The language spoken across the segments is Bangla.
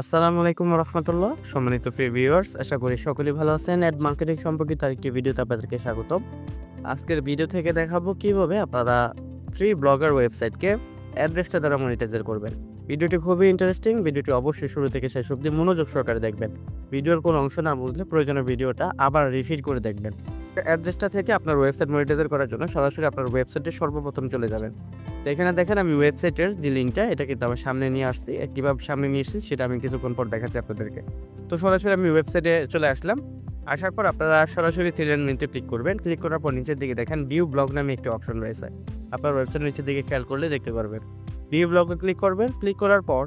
আসসালামু আলাইকুম রহমতুল্লাহ। সম্মানিত প্রিয় ভিউয়ার্স, আশা করি সকলেই ভালো আছেন। অ্যাড মার্কেটিং সম্পর্কিত আরেকটি ভিডিওতে আপনাদেরকে স্বাগতম। আজকের ভিডিও থেকে দেখাবো কিভাবে আপনারা ফ্রি ব্লগার ওয়েবসাইটকে অ্যাড্রেসটা দ্বারা মনিটাইজার করবেন। ভিডিওটি খুবই ইন্টারেস্টিং। ভিডিওটি অবশ্যই শুরু থেকে শেষ অবধি মনোযোগ সহকারে দেখবেন। ভিডিওর কোনো অংশ না বুঝলে প্রয়োজনে ভিডিওটা আবার রিপিট করে দেখবেন। অ্যাড্রেসটা থেকে আপনার ওয়েবসাইট মনিটাইজার করার জন্য সরাসরি আপনার ওয়েবসাইটে সর্বপ্রথম চলে যাবেন। তো এখানে দেখেন আমি ওয়েবসাইটের যে লিঙ্কটা এটা কিন্তু আমার সামনে নিয়ে আসছি। কীভাবে সামনে নিয়ে এসেছি সেটা আমি কিছুক্ষণ পর দেখাচ্ছি আপনাদেরকে। তো সরাসরি আমি ওয়েবসাইটে চলে আসলাম। আসার পর আপনারা সরাসরি থ্রি লাইন মেনুতে ক্লিক করবেন। ক্লিক করার পর নিচের দিকে দেখেন ভিউ ব্লগ নামে একটি অপশন রয়েছে। আপনার ওয়েবসাইটের নিচের দিকে খেয়াল করলে দেখতে পারবেন। ভিউ ব্লগে ক্লিক করবেন। ক্লিক করার পর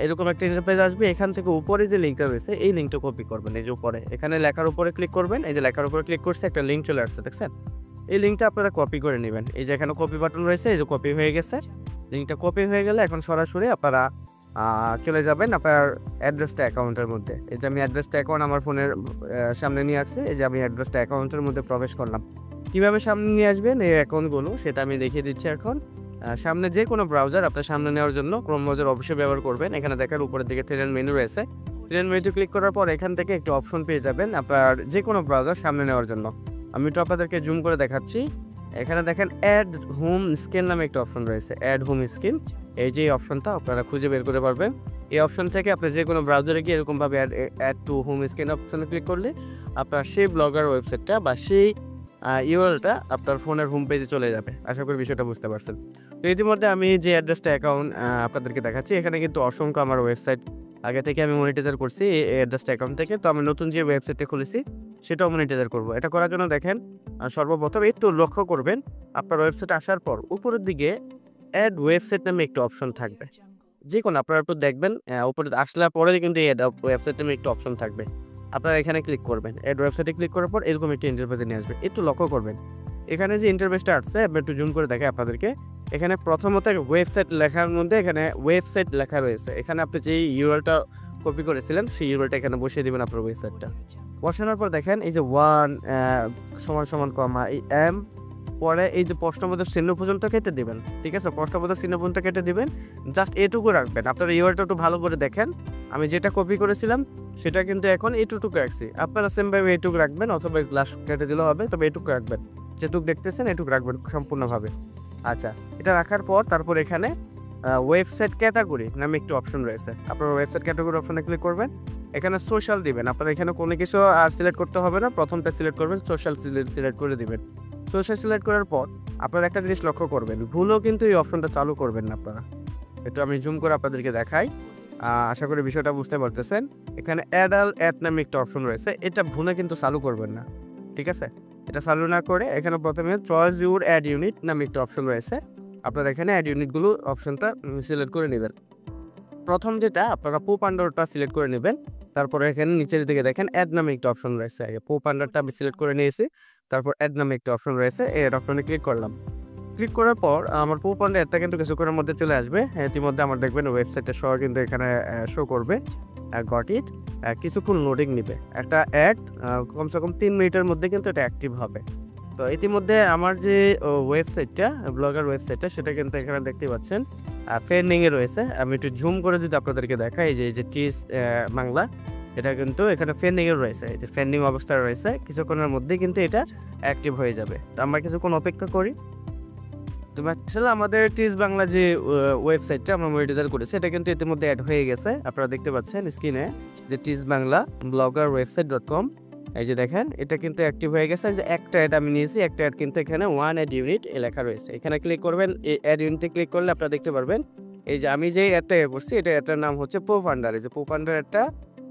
এরকম একটা ইন্টারফেস আসবে। এখান থেকে উপরে যে লিঙ্কটা রয়েছে এই লিঙ্কটা কপি করবেন। এই যে উপরে এখানে লেখার উপরে ক্লিক করবেন। এই যে লেখার উপরে ক্লিক করছে একটা লিঙ্ক চলে আসছে, দেখছেন? এই লিঙ্কটা আপনারা কপি করে নেবেন। এই যে এখানে কপি বাটন রয়েছে, এই যে কপি হয়ে গেছে। লিঙ্কটা কপি হয়ে গেলে এখন সরাসরি আপনারা চলে যাবেন আপনার অ্যাড্রেসটা অ্যাকাউন্টের মধ্যে। এই যে আমি অ্যাড্রেসটা অ্যাকাউন্ট আমার ফোনের সামনে নিয়ে আসছি। এই যে আমি অ্যাড্রেসটা অ্যাকাউন্টের মধ্যে প্রবেশ করলাম। কীভাবে সামনে নিয়ে আসবেন এই অ্যাকাউন্টগুলো সেটা আমি দেখিয়ে দিচ্ছি এখন। সামনে যে কোনো ব্রাউজার আপনার সামনে নেওয়ার জন্য ক্রোম ব্রাউজার অবশ্যই ব্যবহার করবেন। এখানে দেখেন উপরের দিকে থ্রি লাইন মেনু রয়েছে। থ্রি লাইন মেনুতে ক্লিক করার পর এখান থেকে একটি অপশন পেয়ে যাবেন আপনার যে কোনো ব্রাউজার সামনে নেওয়ার জন্য। আমি একটু আপনাদেরকে জুম করে দেখাচ্ছি। এখানে দেখেন অ্যাড হোম স্ক্রিন নামে একটা অপশন রয়েছে। অ্যাড হোম স্ক্রিন, এই যে অপশনটা আপনারা খুঁজে বের করে পারবেন। এই অপশন থেকে আপনি যে কোনো ব্রাউজারে গিয়ে এরকমভাবে অ্যাড টু হোম স্ক্রিন অপশনে ক্লিক করলে আপনার সেই ব্লগার ওয়েবসাইটটা বা সেই ইউআরএলটা আপনার ফোনের হোম পেজে চলে যাবে। আশা করি বিষয়টা বুঝতে পারছেন। তো ইতিমধ্যে আমি যে অ্যাড্রেসটা অ্যাকাউন্ট আপনাদেরকে দেখাচ্ছি, এখানে কিন্তু অসংখ্য আমার ওয়েবসাইট আগে থেকে আমি মনিটাইজার করছি এই অ্যাড্রেসটা অ্যাকাউন্ট থেকে। তো আমি নতুন যে ওয়েবসাইটটা খুলেছি সেটাও মনিটাইজার করব। এটা করার জন্য দেখেন সর্বপ্রথম একটু লক্ষ্য করবেন আপনার ওয়েবসাইটে আসার পর উপরের দিকে অ্যাড ওয়েবসাইট নামে একটি অপশন থাকবে। যে কোনো আপনারা একটু দেখবেন উপরে আসলে পরে কিন্তু এই ওয়েবসাইট নামে একটি অপশন থাকবে। আপনারা এখানে ক্লিক করবেন। অ্যাড ওয়েবসাইটে ক্লিক করার পর এরকম একটি ইন্টারফেসে নিয়ে আসবে। একটু লক্ষ্য করবেন এখানে যে ইন্টারফেসটা আসছে আমি একটু জুম করে দেখাই আপনাদেরকে। এখানে প্রথমত ওয়েবসাইট লেখার মধ্যে এখানে ওয়েবসাইট লেখা রয়েছে। এখানে আপনি যেই ইউআরএলটা কপি করেছিলেন সেই ইউআরএলটা এখানে বসিয়ে দিবেন আপনার ওয়েবসাইটটা। বসানোর পর দেখেন এই যে 1 সমান কমা এই এম পরে এই যে প্রশ্নবোধক চিহ্ন পর্যন্ত কেটে দিবেন। ঠিক আছে, প্রশ্নবোধক চিহ্ন পর্যন্ত কেটে দিবেন। জাস্ট এটুকু রাখবেন। আপনার ইউআরএলটা একটু ভালো করে দেখেন। আমি যেটা কপি করেছিলাম সেটা কিন্তু এখন এইটুকু রাখছি। আপনারা সেমভাবে এইটুকু রাখবেন অথবা গ্লাস কেটে দিলেও হবে, তবে এটুকু রাখবেন। যেটুকু দেখতেছেন এটুকু রাখবেন সম্পূর্ণভাবে। আচ্ছা, এটা রাখার পর তারপর এখানে ওয়েবসাইট ক্যাটাগরি নামে একটি অপশন রয়েছে। আপনার ওয়েবসাইট ক্যাটাগরি অপশনে ক্লিক করবেন। এখানে সোশ্যাল দিবেন। আপনার এখানে কোনো কিছু আর সিলেক্ট করতে হবে না। প্রথমটা সিলেক্ট করবেন, সোশ্যাল সিলেক্ট করে দিবেন। সোশ্যাল সিলেক্ট করার পর আপনারা একটা জিনিস লক্ষ্য করবেন, ভুলও কিন্তু এই অপশনটা চালু করবেন না আপনারা। এটা আমি জুম করে আপনাদেরকে দেখাই। আশা করি বিষয়টা বুঝতে পারতেছেন। এখানে অ্যাড নামে একটা অপশন রয়েছে, এটা ভুলে কিন্তু চালু করবেন না। ঠিক আছে, এটা চালু না করে এখানে প্রথমে চয়েস ইউর অ্যাড ইউনিট নামে একটা অপশন রয়েছে। আপনারা এখানে অ্যাড ইউনিটগুলো অপশনটা সিলেক্ট করে নেবেন। প্রথম যেটা আপনারা পোপ আন্ডারটা সিলেক্ট করে নেবেন। তারপরে এখানে নিচের দিকে দেখেন অ্যাড নামে একটা অপশন রয়েছে। পোপ আন্ডারটা আমি সিলেক্ট করে নিয়েছি। তারপর অ্যাড নামে একটা অপশন রয়েছে, এর অপশনে ক্লিক করলাম। ক্লিক করার পর আমার পোপ আন্ডার অ্যাডটা কিন্তু কিছুক্ষণের মধ্যে চলে আসবে। ইতিমধ্যে আমার দেখবেন ওয়েবসাইটের সহ কিন্তু এখানে শো করবে। Got it. কিছুক্ষণ লোডিং নেবে। একটা অ্যাড কমসে কম 3 মিনিটের মধ্যে কিন্তু এটা অ্যাক্টিভ হবে। তো ইতিমধ্যে আমার যে ওয়েবসাইটটা ব্লগার ওয়েবসাইটটা সেটা কিন্তু এখানে দেখতে পাচ্ছেন পেন্ডিংয়ে রয়েছে। আমি একটু জুম করে যদি আপনাদেরকে দেখাই যে টিজ বাংলা, এটা কিন্তু এখানে পেন্ডিংয়ে রয়েছে। এই যে পেন্ডিং অবস্থায় রয়েছে, কিছুক্ষণের মধ্যেই কিন্তু এটা অ্যাক্টিভ হয়ে যাবে। তো আমরা কিছুক্ষণ অপেক্ষা করি। তো আসলে আমাদের টিজ বাংলা যে ওয়েবসাইটটা আমরা মনিটাইজার করেছি এটা কিন্তু ইতিমধ্যে অ্যাড হয়ে গেছে। আপনারা দেখতে পাচ্ছেন স্ক্রিনে যে টিজ বাংলা ব্লগার ওয়েবসাইট.com। এই যে দেখেন এটা কিন্তু অ্যাক্টিভ হয়ে গেছে। যে একটা অ্যাড আমি নিয়েছি, একটা অ্যাড কিন্তু এখানে 1 অ্যাড ইউনিট লেখা রয়েছে। এখানে ক্লিক করবেন। এই অ্যাড ইউনিটে ক্লিক করলে আপনারা দেখতে পারবেন এই যে আমি যে অ্যাডটা করছি এটার নাম হচ্ছে পোপ আন্ডার। এই যে পোপ আন্ডার অ্যাডটা,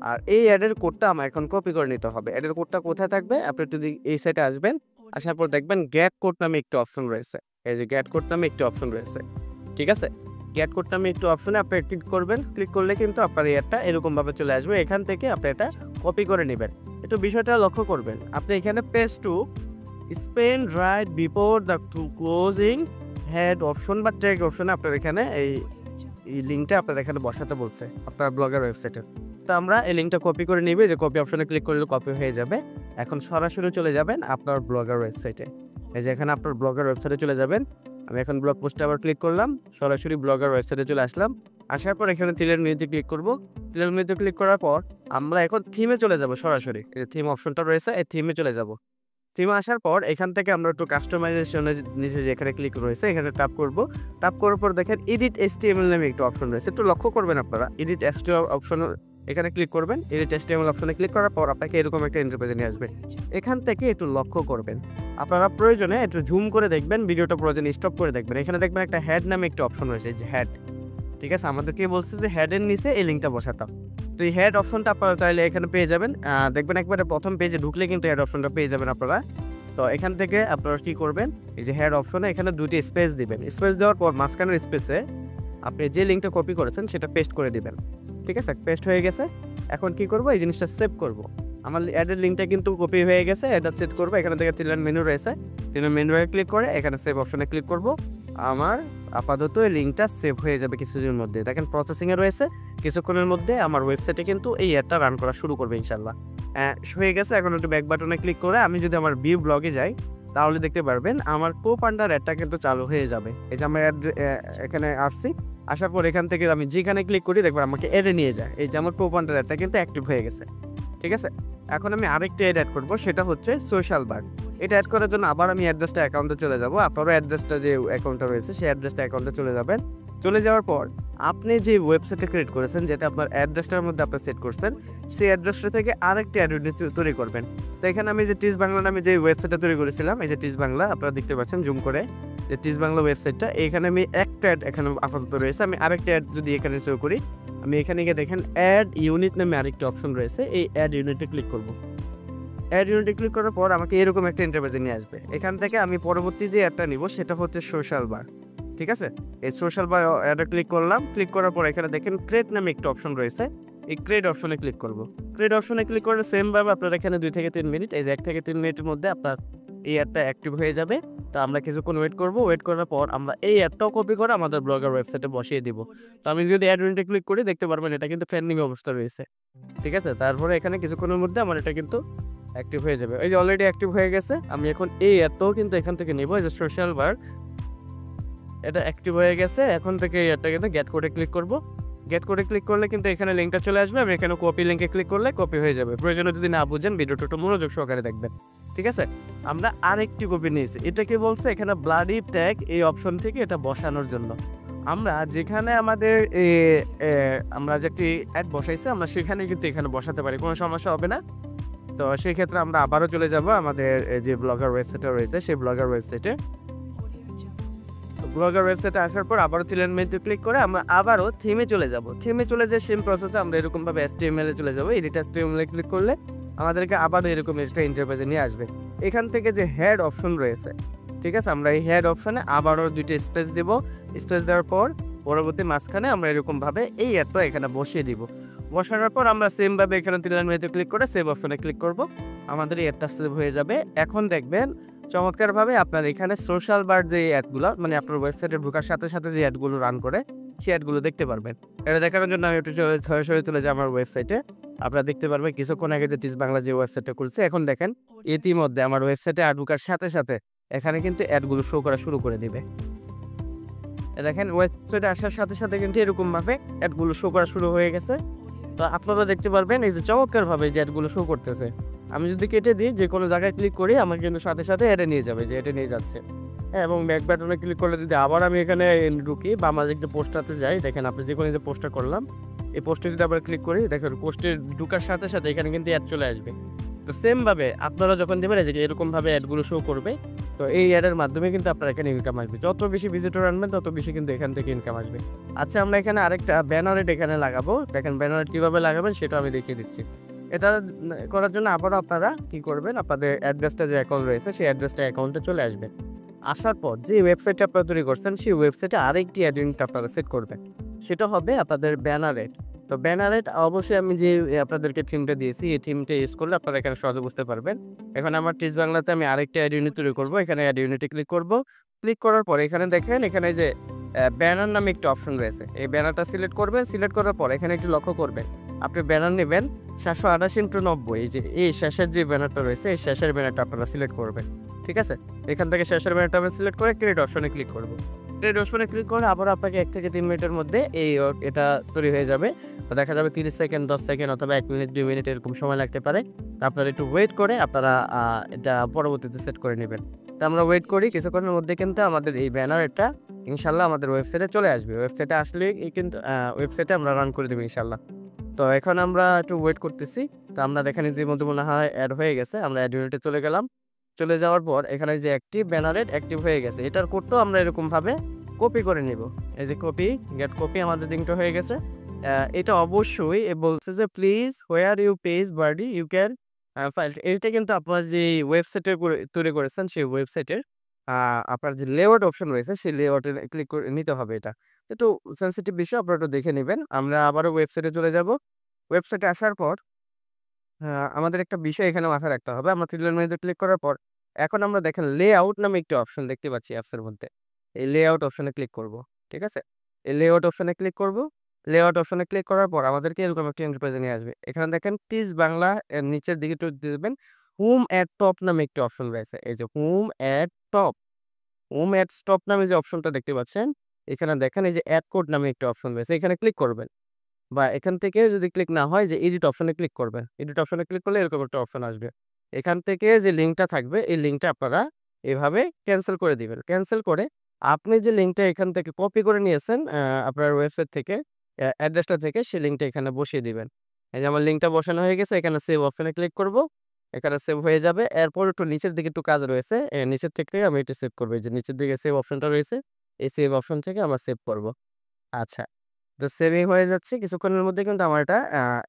আর এই অ্যাডের কোডটা আমার এখন কপি করে নিতে হবে। অ্যাডের কোডটা কোথায় থাকবে? আপনি যদি এই সাইটে আসবেন, আসার পর দেখবেন গেট কোড নামে একটা অপশন রয়েছে। এই যে গেট কোড নামে একটা অপশন রয়েছে। ঠিক আছে, গেট কোড নামে একটু অপশনে আপনি ক্লিক করবেন। ক্লিক করলে কিন্তু আপনার এই অ্যাডটা এরকমভাবে চলে আসবে। এখান থেকে আপনি এটা কপি করে নেবেন। একটু বিষয়টা লক্ষ্য করবেন। আপনি এখানে page to span right before the closing head option বা ট্যাগ অপশনে আপনার এখানে এই লিঙ্কটা আপনার এখানে বসাতে বলছে আপনার ব্লগার ওয়েবসাইটে। তো আমরা এই লিঙ্কটা কপি করে নিবে। যে কপি অপশনে ক্লিক করলে কপি হয়ে যাবে। এখন সরাসরি চলে যাবেন আপনার ব্লগার ওয়েবসাইটে। এই যে এখানে আপনার ব্লগার ওয়েবসাইটে চলে যাবেন। আমি এখন ব্লগ পোস্টে আবার ক্লিক করলাম, সরাসরি ব্লগার ওয়েবসাইটে চলে আসলাম। আসার পর এখানে থিমের মেনুতে ক্লিক করব। থিমের মেনুতে ক্লিক করার পর আমরা এখন থিমে চলে যাব সরাসরি। এই যে থিম অপশনটা রয়েছে, এই থিমে চলে যাব। থিমে আসার পর এখান থেকে আমরা একটু কাস্টমাইজেশনের নিচে যে এখানে ক্লিক রয়েছে এখানে ট্যাপ করব। ট্যাপ করার পর দেখেন এডিট HTML নামে একটা অপশন রয়েছে, একটু লক্ষ্য করবেন আপনারা। এডিট HTML অপশন এখানে ক্লিক করবেন। এডিট HTML অপশনে ক্লিক করার পর আপনাকে এরকম একটা ইন্টারফেসে নিয়ে আসবে। এখান থেকে একটু লক্ষ্য করবেন, আপনারা প্রয়োজনে একটু জুম করে দেখবেন, ভিডিওটা প্রয়োজনে স্টপ করে দেখবেন। এখানে দেখবেন একটা হেড নামে একটা অপশন রয়েছে, যে হেড, ঠিক আছে। আমাদেরকে বলছে যে হেডের নিচে এই লিঙ্কটা বসাতাম। তো এই হেড অপশনটা আপনারা চাইলে এখানে পেয়ে যাবেন। দেখবেন একবারে প্রথম পেজে ঢুকলে কিন্তু হেড অপশনটা পেয়ে যাবেন আপনারা। তো এখান থেকে আপনারা কী করবেন, এই যে হেড অপশনে এখানে দুটি স্পেস দিবেন। স্পেস দেওয়ার পর মাঝখানের স্পেসে আপনি যে লিঙ্কটা কপি করেছেন সেটা পেস্ট করে দিবেন, ঠিক আছে। পেস্ট হয়ে গেছে। এখন কি করব, এই জিনিসটা সেভ করব। আমার অ্যাডের লিঙ্কটা কিন্তু কপি হয়ে গেছে, এটা সেট করব। এখানে থেকে তিনলাইন মেনু রয়েছে, তিনলাইন মেনুতে ক্লিক করে এখানে সেভ অপশনে ক্লিক করব। আমার আপাতত এই লিঙ্কটা সেভ হয়ে যাবে কিছুদিনের মধ্যে। দেখেন প্রসেসিংয়ে রয়েছে, কিছুক্ষণের মধ্যে আমার ওয়েবসাইটে কিন্তু এই অ্যাডটা রান করা শুরু করবে ইনশাল্লাহ। হয়ে গেছে। এখন একটু ব্যাক বাটনে ক্লিক করে আমি যদি আমার ভিউ ব্লগে যাই তাহলে দেখতে পারবেন আমার কোপান্ডার অ্যাডটা কিন্তু চালু হয়ে যাবে। এই যে আমার অ্যাড এখানে আসছি, আসার পর এখান থেকে আমি যেখানে ক্লিক করি দেখবেন আমাকে অ্যাডে নিয়ে যায়। এই যে আমার কোপান্ডার অ্যাডটা কিন্তু অ্যাক্টিভ হয়ে গেছে, ঠিক আছে। এখন আমি আরেকটা অ্যাড করব, সেটা হচ্ছে সোশ্যাল বার। এটা অ্যাড করার জন্য আবার আমি অ্যাড্রেসটা অ্যাকাউন্টে চলে যাব। আপনারও অ্যাড্রেসটা যে অ্যাকাউন্টটা রয়েছে সেই অ্যাড্রেসটা অ্যাকাউন্টে চলে যাবেন। চলে যাওয়ার পর আপনি যে ওয়েবসাইটটা ক্রিয়েট করেছেন, যেটা আপনার অ্যাড্রেসটার মধ্যে আপনি সেট করছেন, সেই অ্যাড্রেসটা থেকে আরেকটি অ্যাড্রেস তৈরি করবেন। তো এখানে আমি যে টিজ বাংলা নামে যে ওয়েবসাইটটা তৈরি করেছিলাম, এই যে টিজ বাংলা আপনারা দেখতে পাচ্ছেন জুম করে, যে টিজ বাংলা ওয়েবসাইটটা, এখানে আমি একটা অ্যাড এখানে আপাতত রয়েছে। আমি আরেকটা অ্যাড যদি এখানে শুরু করি, আমি এখানে গিয়ে দেখেন অ্যাড ইউনিট নামে আরেকটা অপশন রয়েছে, এই অ্যাড ইউনিটে ক্লিক করব। অ্যাড ইউনিটে ক্লিক করার পর আমাকে এরকম একটা ইন্টারফেসে নিয়ে আসবে। এখান থেকে আমি পরবর্তী যে অ্যাডটা নিব সেটা হচ্ছে সোশ্যাল বার, ঠিক আছে। এই সোশ্যাল বার অ্যাডে ক্লিক করলাম। ক্লিক করার পর এখানে দেখেন ক্রিয়েট নামে একটা অপশন রয়েছে, এই ক্রিয়েট অপশনে ক্লিক করব। ক্রিয়েট অপশনে ক্লিক করে সেমভাবে আপনার এখানে 2 থেকে 3 মিনিট, এই যে 1 থেকে 3 মিনিটের মধ্যে আপনার এই অ্যাডটা অ্যাক্টিভ হয়ে যাবে। তো আমরা কিছুক্ষণ ওয়েট করব। ওয়েট করার পর আমরা এই অ্যাডটাও কপি করে আমাদের ব্লগের ওয়েবসাইটে বসিয়ে দিব। তো আমি যদি অ্যাড ইউনিটে ক্লিক করি দেখতে পারবেন এটা কিন্তু ট্রেন্ডিং অবস্থা রয়েছে, ঠিক আছে। তারপরে এখানে কিছুক্ষণের মধ্যে আমার এটা কিন্তু অ্যাক্টিভ হয়ে যাবে। এই যে অলরেডি অ্যাক্টিভ হয়ে গেছে। আমি এখন এই অ্যাডটাও কিন্তু এখান থেকে নিব, এই যে সোশ্যাল বার, এটা অ্যাক্টিভ হয়ে গেছে। এখন থেকে এই অ্যাডটা কিন্তু গেট কোডে ক্লিক করব। গেট কোডে ক্লিক করলে কিন্তু এখানে লিঙ্কটা চলে আসবে। আমি এখানে কপি লিঙ্কে ক্লিক করলে কপি হয়ে যাবে। প্রয়োজনে যদি না বুঝেন ভিডিওটা একটু মনোযোগ সহকারে দেখবেন, ঠিক আছে। আমরা আরেকটি কপি নিয়েছি, এটা কি বলছে এখানে ব্লাডি ট্যাগ এই অপশন থেকে এটা বসানোর জন্য। আমরা যেখানে আমাদের আমরা যে একটি অ্যাড বসাইছি আমরা সেখানে কিন্তু এখানে বসাতে পারি, কোনো সমস্যা হবে না। তো সেই ক্ষেত্রে আমরা আবারও চলে যাব আমাদের যে ব্লগার ওয়েবসাইটটা রয়েছে সেই ব্লগার ওয়েবসাইটে। ব্লগার ওয়েবসাইটে আসার পর আবারও থিমের মেনুতে ক্লিক করে আমরা আবারও থিমে চলে যাব। থিমে চলে যে সেম প্রসেসে আমরা এরকমভাবে HTML এ চলে যাব। এডিট HTML এ ক্লিক করলে আমাদেরকে আবারও এরকম একটা ইন্টারফেসে নিয়ে আসবে। এখান থেকে যে হেড অপশন রয়েছে, ঠিক আছে, আমরা এই হেড অপশনে আবারও 2টি স্পেস দেব। স্পেস দেওয়ার পর পরবর্তী মাঝখানে আমরা এরকমভাবে এই অ্যাডটা এখানে বসিয়ে দিব। বসানোর পর আমরা সেমভাবে এখানে তিনলাইন মেনুতে ক্লিক করে সেভ অপশনে ক্লিক করব। আমাদের এই অ্যাডটা সেভ হয়ে যাবে। এখন দেখবেন চমৎকারভাবে আপনার এখানে সোশ্যাল বার যে অ্যাডগুলো, মানে আপনার ওয়েবসাইটে ঢোকার সাথে সাথে যে অ্যাডগুলো রান করে সেই অ্যাডগুলো দেখতে পারবেন। এটা দেখানোর জন্য আমি একটু সরাসরি চলে যাই আমার ওয়েবসাইটে। আপনারা দেখতে পারবেন কিছুক্ষণ আগে যে টিজ বাংলা যে ওয়েবসাইটটা খুলছে, এখন দেখেন ইতিমধ্যে আমার ওয়েবসাইটে অ্যাড ঢোকার সাথে সাথে এখানে কিন্তু অ্যাডগুলো শো করা শুরু করে দিবে। দেখেন ওয়েবসাইটে আসার সাথে সাথে কিন্তু এরকমভাবে অ্যাডগুলো শো করা শুরু হয়ে গেছে। তো আপনারা দেখতে পারবেন এই যে চমৎকারভাবে যে অ্যাডগুলো শো করতেছে। আমি যদি কেটে দিই, যে কোনো জায়গায় ক্লিক করি আমার কিন্তু সাথে সাথে অ্যাডে নিয়ে যাবে, যে এটা নিয়ে যাচ্ছে। হ্যাঁ, এবং ব্যাক বাটনে ক্লিক করলে যদি আবার আমি এখানে ঢুকি বা আমার যে পোস্টটাতে যাই, দেখেন আপনি যে কোনো যে পোস্টটা করলাম এই পোস্টে যদি আবার ক্লিক করি, দেখেন পোস্টে ঢোকার সাথে সাথে এখানে কিন্তু অ্যাড চলে আসবে। তো সেমভাবে আপনারা যখন দেবেন যে এরকমভাবে অ্যাডগুলো শো করবে, তো এই অ্যাডের মাধ্যমে কিন্তু আপনার এখানে ইনকাম আসবে। যত বেশি ভিজিটর আনবেন তত বেশি কিন্তু এখান থেকে ইনকাম আসবে। আচ্ছা, আমরা এখানে আরেকটা ব্যানারেট এখানে লাগাবো। দেখেন ব্যানারেট কীভাবে লাগাবেন সেটা আমি দেখিয়ে দিচ্ছি। এটা করার জন্য আবারও আপনারা কী করবেন, আপনাদের অ্যাড্রেসটা যে অ্যাকাউন্ট রয়েছে সেই অ্যাড্রেসটা অ্যাকাউন্টে চলে আসবেন। আসার পর যে ওয়েবসাইটটা আপনারা তৈরি করছেন সেই ওয়েবসাইটে আরেকটি অ্যাড ইউনিট আপনারা সেট করবেন, সেটা হবে আপনাদের ব্যানারেট। তো ব্যানারেট অবশ্যই আমি যে আপনাদেরকে থিমটা দিয়েছি এই থিমটা ইউজ করলে আপনারা এখানে সহজে বুঝতে পারবেন। এখন আমার টিজ বাংলাতে আমি আরেকটা অ্যাড ইউনিট তৈরি করবো। এখানে অ্যাড ইউনিটে ক্লিক করব। ক্লিক করার পর এখানে দেখেন এখানে যে ব্যানার নামে একটা অপশন রয়েছে, এই ব্যানারটা সিলেক্ট করবেন। সিলেক্ট করার পর এখানে একটু লক্ষ্য করবেন, আপনি ব্যানার নেবেন 788x90, এই যে এই শেষের যে ব্যানারটা রয়েছে এই শেষের ব্যানারটা আপনারা সিলেক্ট করবেন, ঠিক আছে। এখান থেকে শেষের ব্যানারটা আমি সিলেক্ট করে ক্রিয়েট অপশনে ক্লিক করব। ট্রেড অপশনে ক্লিক করে আবার আপনাকে 1 থেকে 3 মিনিটের মধ্যে এটা তৈরি হয়ে যাবে। তো দেখা যাবে 30 সেকেন্ড, 10 সেকেন্ড অথবা 1 মিনিট, 2 মিনিট এরকম সময় লাগতে পারে। তো আপনারা একটু ওয়েট করে আপনারা এটা পরবর্তীতে সেট করে নিবেন। তো আমরা ওয়েট করি কিছুক্ষণের মধ্যে কিন্তু আমাদের এই ব্যানার এটা ইনশাআল্লাহ আমাদের ওয়েবসাইটে চলে আসবে। ওয়েবসাইটে আসলেই কিন্তু ওয়েবসাইটে আমরা রান করে দেব ইনশাআল্লাহ। তো এখন আমরা একটু ওয়েট করতেছি। তো আমরা দেখেন ইতিমধ্যে মনে হয় এড হয়ে গেছে। আমরা এড ইউনিটে চলে গেলাম। চলে যাওয়ার পর এখানে যে অ্যাক্টিভ ব্যানার এড অ্যাক্টিভ হয়ে গেছে। এটার কোডটাও আমরা এরকমভাবে কপি করে নিব। এই যে কপি, গেট কপি আমাদের লিঙ্কটা হয়ে গেছে। এটা অবশ্যই বলছে যে please where you page birdie you can file. এটা কিন্তু আপনার যে ওয়েবসাইটে তৈরি করেছেন সেই ওয়েবসাইটের আপনার যে লেআউট অপশন রয়েছে সেই লেআউটে ক্লিক করে নিতে হবে এটা। একটু সেনসিটিভ বিষয় আপনারা একটু দেখে নিবেন। আমরা আবারও ওয়েবসাইটে চলে যাব। ওয়েবসাইটে আসার পর আ আমাদের একটা বিষয় এখানে মাথায় রাখতে হবে। আমরা থ্রি লাইন মেনুতে ক্লিক করার পর এখন আমরা দেখেন লেআউট নামে একটি অপশন দেখতে পাচ্ছি অ্যাপসের মধ্যে। এই লেআউট অপশনে ক্লিক করব। ঠিক আছে? এই লেআউট অপশনে ক্লিক করব। লেআউট অপশনে ক্লিক করার পর আমাদেরকে এরকম একটা ইন্টারফেসে নিয়ে আসবে। এখানে দেখেন প্লিজ বাংলা এর নিচের দিকে একটু দিবেন। হোম এট টপ নামে একটি অপশন রয়েছে। এই যে হোম এট টপ, হোম এট টপ নামে যে অপশনটা দেখতে পাচ্ছেন, এখানে দেখেন এই যে এড কোড নামে একটা অপশন রয়েছে। এখানে ক্লিক করবেন। বা এখান থেকে যদি ক্লিক না হয় যে এডিট অপশনে ক্লিক করবেন। এডিট অপশনে ক্লিক করলে এরকম একটা অপশন আসবে। এখান থেকে যে লিঙ্কটা থাকবে এই লিঙ্কটা আপনারা এভাবে ক্যানসেল করে দিবেন। ক্যানসেল করে আপনি যে লিঙ্কটা এখান থেকে কপি করে নিয়েছেন আপনার ওয়েবসাইট থেকে অ্যাড্রেসটা থেকে সেই লিঙ্কটা এখানে বসিয়ে দিবেন। এই যে আমার লিঙ্কটা বসানো হয়ে গেছে। এখানে সেভ অপশনে ক্লিক করব। এখানে সেভ হয়ে যাবে। এরপর একটু নিচের দিকে একটু কাজ রয়েছে। নিচের থেকে আমি এটা সেভ করব। এই যে নিচের দিকে সেভ অপশনটা রয়েছে। এই সেভ অপশন থেকে আমরা সেভ করব। আচ্ছা। তো সেভিং হয়ে যাচ্ছে। কিছুক্ষণের মধ্যে কিন্তু আমার এটা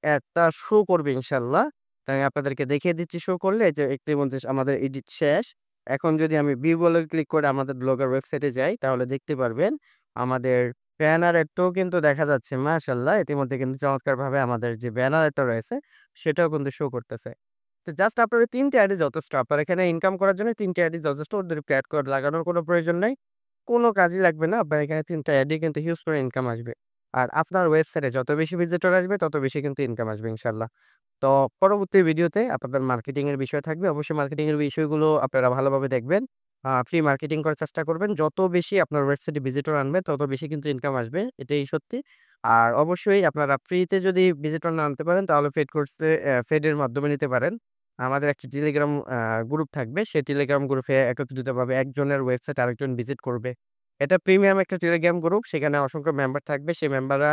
অ্যাডটা শো করবে ইনশাআল্লাহ। তো আমি আপনাদেরকে দেখিয়ে দিচ্ছি শো করলে যে একটির মধ্যে আমাদের এডিট শেষ। এখন যদি আমি ভিউ বলে ক্লিক করে আমাদের ব্লগার ওয়েবসাইটে যাই তাহলে দেখতে পারবেন আমাদের ব্যানার এডটাও কিন্তু দেখা যাচ্ছে মাশাআল্লাহ। ইতিমধ্যে কিন্তু চমৎকারভাবে আমাদের যে ব্যানার এডটা রয়েছে সেটাও কিন্তু শো করতেছে। তো জাস্ট আপনার ওই ৩ টে আইডি যথেষ্ট। আপনার এখানে ইনকাম করার জন্য ৩ টে আইডি যথেষ্ট। ওদেরকে এড কোড লাগানোর কোনো প্রয়োজন নাই। কোনো কাজই লাগবে না। আপনার এখানে ৩ টা অ্যাডই কিন্তু হিউজ পরিমাণে ইনকাম আসবে। আর আপনার ওয়েবসাইটে যত বেশি ভিজিটর আসবে তত বেশি কিন্তু ইনকাম আসবে ইনশাআল্লাহ। তো পরবর্তী ভিডিওতে আপনাদের মার্কেটিং এর বিষয় থাকবে। অবশ্যই মার্কেটিং এর বিষয়গুলো আপনারা ভালোভাবে দেখবেন। ফ্রি মার্কেটিং করার চেষ্টা করবেন। যত বেশি আপনার ওয়েবসাইটে ভিজিটর আনবে তত বেশি কিন্তু ইনকাম আসবে। এটাই সত্যি। আর অবশ্যই আপনারা ফ্রিতে যদি ভিজিটর না আনতে পারেন তাহলে পেইড কোর্সে পেইড এর মাধ্যমে নিতে পারেন। আমাদের একটা টেলিগ্রাম গ্রুপ থাকবে। সেই টেলিগ্রাম গ্রুপে একত্রিতভাবে একজনের ওয়েবসাইট আরেকজন ভিজিট করবে। এটা প্রিমিয়াম একটা টেলিগ্রাম গ্রুপ। সেখানে অসংখ্য মেম্বার থাকবে। সেই মেম্বাররা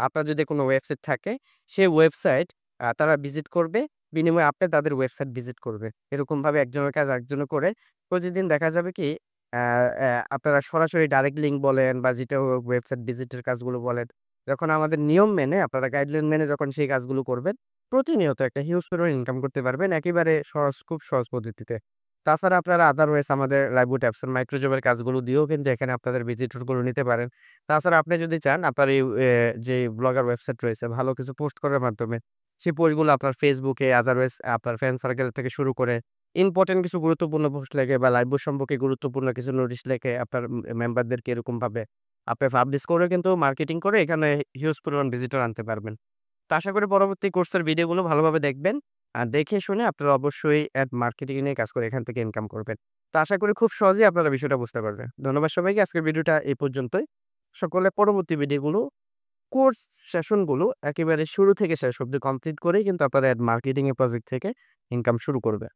আপনার যদি কোনো ওয়েবসাইট থাকে, সেই ওয়েবসাইট তারা ভিজিট করবে। বিনিময়ে আপনি তাদের ওয়েবসাইট ভিজিট করবে। এরকমভাবে একজনের কাজ আরেকজনে করে প্রতিদিন দেখা যাবে কি অ্যা অ্যা আপনারা সরাসরি ডাইরেক্ট লিঙ্ক বলেন বা যেটা ওয়েবসাইট ভিজিটের কাজগুলো বলেন, যখন আমাদের নিয়ম মেনে আপনারা গাইডলাইন মেনে যখন সেই কাজগুলো করবেন, প্রতিনিয়ত একটা হিউজ পরিমাণ ইনকাম করতে পারবেন একেবারে সহজ, খুব সহজ পদ্ধতিতে। তাছাড়া আপনারা আদারওয়াইজ আমাদের লাইভউড অ্যাপস এর মাইক্রোজবের কাজগুলো দিয়েও কিন্তু এখানে আপনাদের ভিজিটরগুলো নিতে পারেন। তাছাড়া আপনি যদি চান আপনার এই যে ব্লগার ওয়েবসাইট রয়েছে ভালো কিছু পোস্ট করার মাধ্যমে সেই পোস্টগুলো আপনার ফেসবুকে আদারওয়াইজ আপনার ফ্রেন্ড সার্কেল থেকে শুরু করে ইম্পোর্টেন্ট কিছু গুরুত্বপূর্ণ পোস্ট লিখে বা লাইভউড সম্পর্কে গুরুত্বপূর্ণ কিছু নোটিশ লিখে আপনার মেম্বারদেরকে এরকমভাবে আপনি পাবলিশ করে কিন্তু মার্কেটিং করে এখানে হিউজ পরিমাণ ভিজিটর আনতে পারবেন। তো আশা করি পরবর্তী কোর্সের ভিডিওগুলো ভালোভাবে দেখবেন। দেখে শুনে আপনারা অবশ্যই মার্কেটিং নিয়ে কাজ করে এখান থেকে ইনকাম করবেন। তো আশা করি খুব সহজেই আপনারা বিষয়টা বুঝতে পারবেন। ধন্যবাদ সবাইকে। আজকের ভিডিওটা এই পর্যন্তই। সকলে পরবর্তী ভিডিওগুলো কোর্স সেশনগুলো একেবারে শুরু থেকে শেষ অব্দি কমপ্লিট করেই কিন্তু আপনারা মার্কেটিং এর প্রজেক্ট থেকে ইনকাম শুরু করবে।